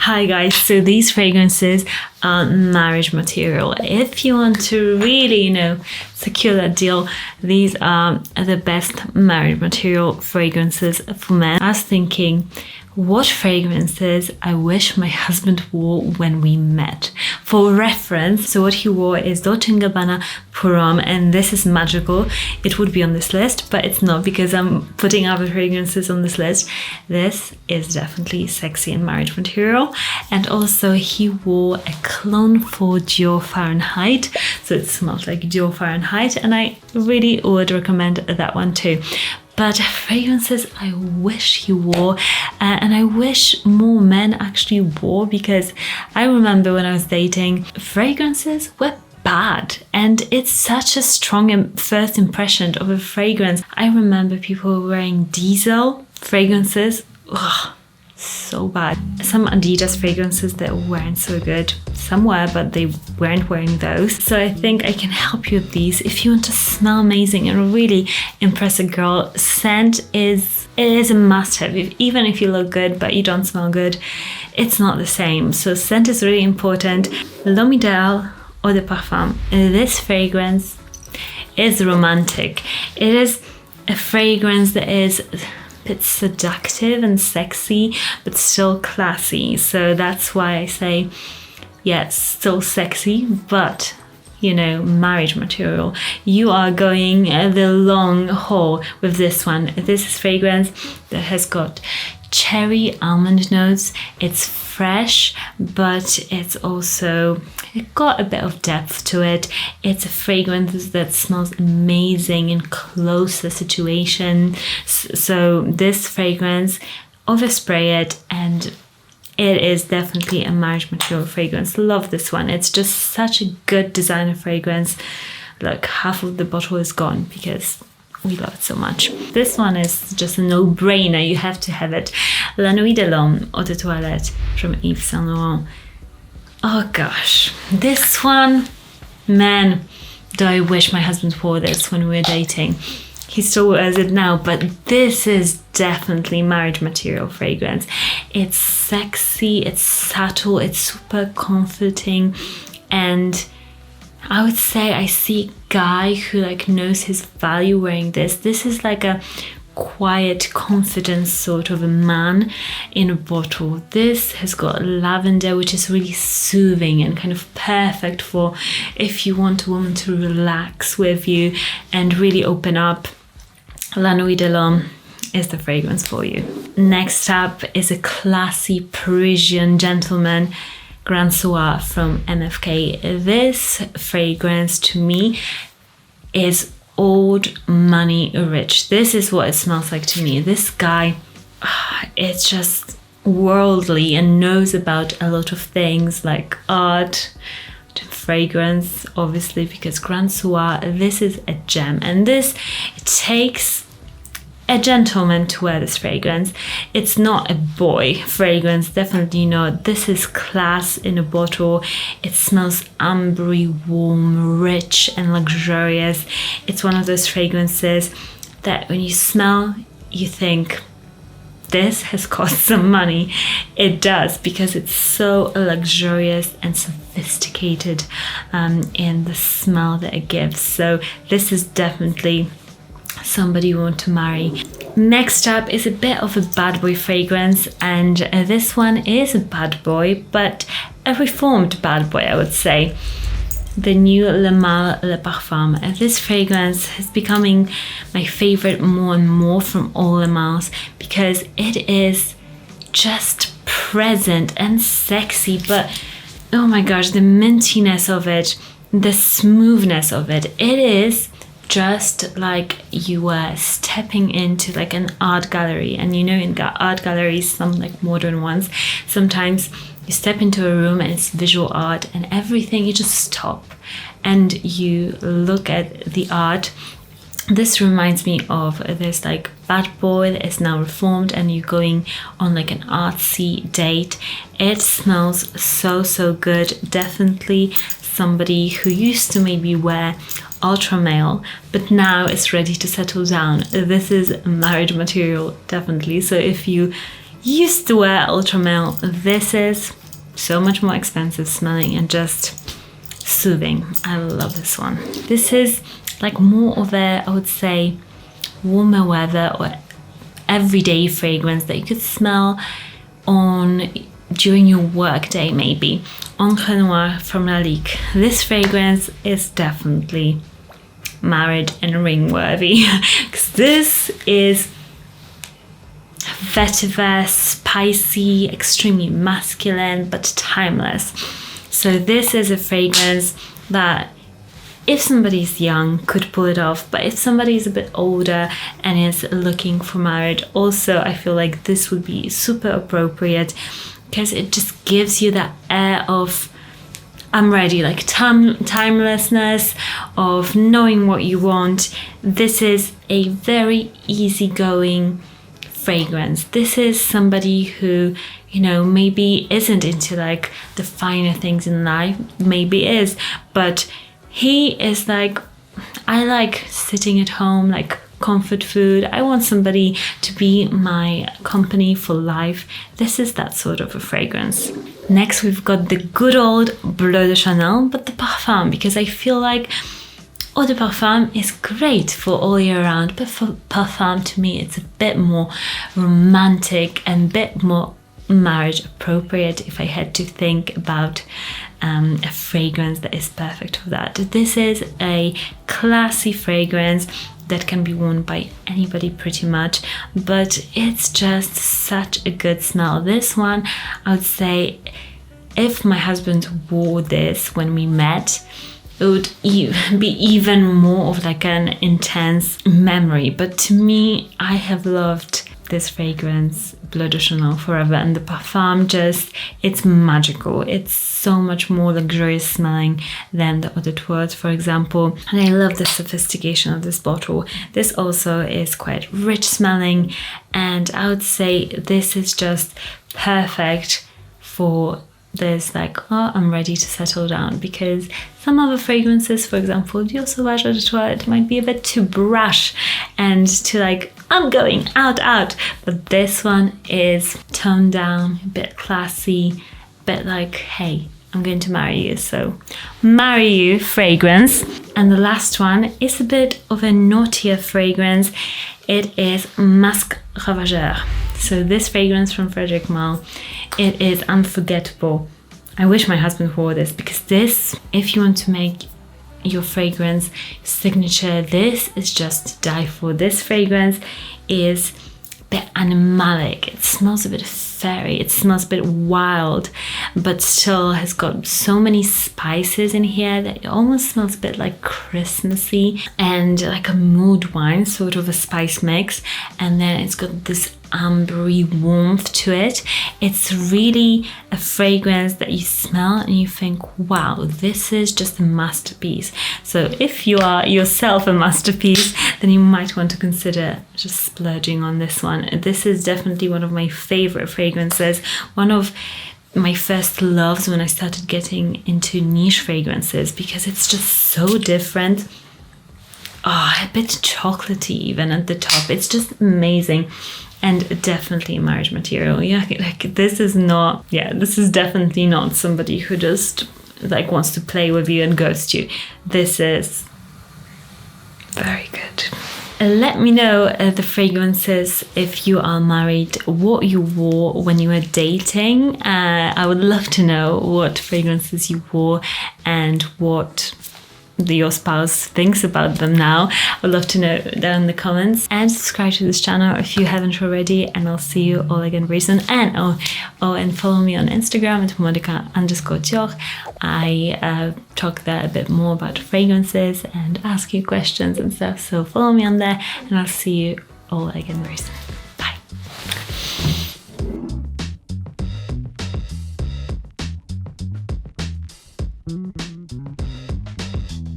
Hi guys, so these fragrances are marriage material. If you want to really, secure that deal, these are the best marriage material fragrances for men. I was thinking, what fragrances I wish my husband wore when we met. For reference, so what he wore is Dolce & Gabbana Pour Homme, and this is magical. It would be on this list, but it's not because I'm putting other fragrances on this list. This is definitely sexy and marriage material. And also he wore a cologne for Dior Fahrenheit, so it smells like Dior Fahrenheit, and I really would recommend that one too. But fragrances I wish he wore, and I wish more men actually wore, because I remember when I was dating, fragrances were bad, and it's such a strong first impression of a fragrance. I remember people wearing Diesel fragrances. Ugh, so bad. Some Adidas fragrances that weren't so good. Some were, but they weren't wearing those. So I think I can help you with these. If you want to smell amazing and really impress a girl, scent is a must-have. Even if you look good but you don't smell good, it's not the same. So scent is really important. L'Homme Idéal or the Parfum. This fragrance is romantic. It is a fragrance that is it's seductive and sexy, but still classy. So that's why I say, yes, still sexy, but marriage material. You are going the long haul with this one. This is fragrance that has got cherry almond notes. It's fresh, but it's also got a bit of depth to it. It's a fragrance that smells amazing in closer situations. So this fragrance, overspray it, and it is definitely a marriage material fragrance. Love this one. It's just such a good designer fragrance. Look, half of the bottle is gone because we love it so much. This one is just a no-brainer. You have to have it. La Nuit de l'Homme Eau de Toilette from Yves Saint Laurent. Oh gosh, this one, man, do I wish my husband wore this when we were dating. He still wears it now, but this is definitely marriage material fragrance. It's sexy, it's subtle, it's super comforting, and I would say I see a guy who knows his value wearing this. This is like a quiet confidence sort of a man in a bottle. This has got lavender, which is really soothing and kind of perfect for if you want a woman to relax with you and really open up. La Nuit de l'Homme is the fragrance for you. Next up is a classy Parisian gentleman, Grand Soir from MFK. This fragrance to me is old money rich. This is what it smells like to me. This guy, it's just worldly and knows about a lot of things like art, fragrance, obviously, because Grand Soir, this is a gem. And it takes a gentleman to wear this fragrance. It's not a boy fragrance, definitely not. This is class in a bottle. It smells ambery, warm, rich and luxurious. It's one of those fragrances that when you smell, you think, this has cost some money. It does, because it's so luxurious and sophisticated in the smell that it gives. So this is definitely somebody you want to marry. Next up is a bit of a bad boy fragrance, and this one is a bad boy, but a reformed bad boy, I would say. The new Le Malle Le Parfum. This fragrance is becoming my favorite more and more from all Le Malles, because it is just present and sexy, but oh my gosh, the mintiness of it, the smoothness of it, it is just like you were stepping into an art gallery. And in art galleries, some modern ones, sometimes you step into a room and it's visual art and everything, you just stop and you look at the art. This reminds me of this bad boy that is now reformed, and you're going on an artsy date. It smells so good. Definitely somebody who used to maybe wear ultra male, but now is ready to settle down. This is marriage material, definitely. So if you used to wear Ultra Male, this is so much more expensive smelling and just soothing. I love this one. This is like more of a, I would say, warmer weather or everyday fragrance that you could smell on during your work day maybe. Encre Noire from Lalique. This fragrance is definitely marriage and ring worthy because this is vetiver, spicy, extremely masculine but timeless. So this is a fragrance that if somebody's young could pull it off, but if somebody's a bit older and is looking for marriage, also I feel like this would be super appropriate because it just gives you that air of I'm ready, like timelessness, of knowing what you want. This is a very easygoing fragrance. This is somebody who, you know, maybe isn't into like the finer things in life, maybe is, but he is like, I like sitting at home, like comfort food. I want somebody to be my company for life. This is that sort of a fragrance. Next, we've got the good old Bleu de Chanel, but the Parfum, because I feel like Eau de Parfum is great for all year round, but for Parfum, to me, it's a bit more romantic and a bit more marriage appropriate if I had to think about a fragrance that is perfect for that. This is a classy fragrance that can be worn by anybody pretty much, but it's just such a good smell. This one, I would say, if my husband wore this when we met, it would be even more of like an intense memory. But to me, I have loved this fragrance, Bleu de Chanel, forever, and the Parfum just, it's magical. It's so much more luxurious smelling than the Eau de Toilette, for example, and I love the sophistication of this bottle. This also is quite rich smelling, and I would say this is just perfect for this, like, oh, I'm ready to settle down, because some other fragrances, for example, Dior Sauvage Eau de Toilette, might be a bit too brash and too like, I'm going out, but this one is toned down, a bit classy, a bit like, hey, I'm going to marry you, so marry you fragrance. And the last one is a bit of a naughtier fragrance. It is Musc Ravageur. So this fragrance from Frederic Malle, it is unforgettable. I wish my husband wore this, because this, if you want to make your fragrance signature, this is just to die for. This fragrance is a bit animalic. It smells a bit fairy. It smells a bit wild, but still has got so many spices in here that it almost smells a bit like Christmassy and like a mood wine, sort of a spice mix. And then it's got this ambery warmth to it. It's really a fragrance that you smell and you think, wow, this is just a masterpiece. So if you are yourself a masterpiece, then you might want to consider just splurging on this one. This is definitely one of my favorite fragrances, one of my first loves when I started getting into niche fragrances, because it's just so different. Oh, a bit chocolatey even at the top. It's just amazing. And definitely a marriage material. Yeah, like this is definitely not somebody who just like wants to play with you and ghost you. This is very good. Let me know the fragrances, if you are married, what you wore when you were dating. I would love to know what fragrances you wore and what your spouse thinks about them now. I'd love to know down in the comments, and subscribe to this channel if you haven't already, and I'll see you all again very soon. And and follow me on Instagram at Monica_Tjoch. I talk there a bit more about fragrances and ask you questions and stuff, so follow me on there, and I'll see you all again very soon.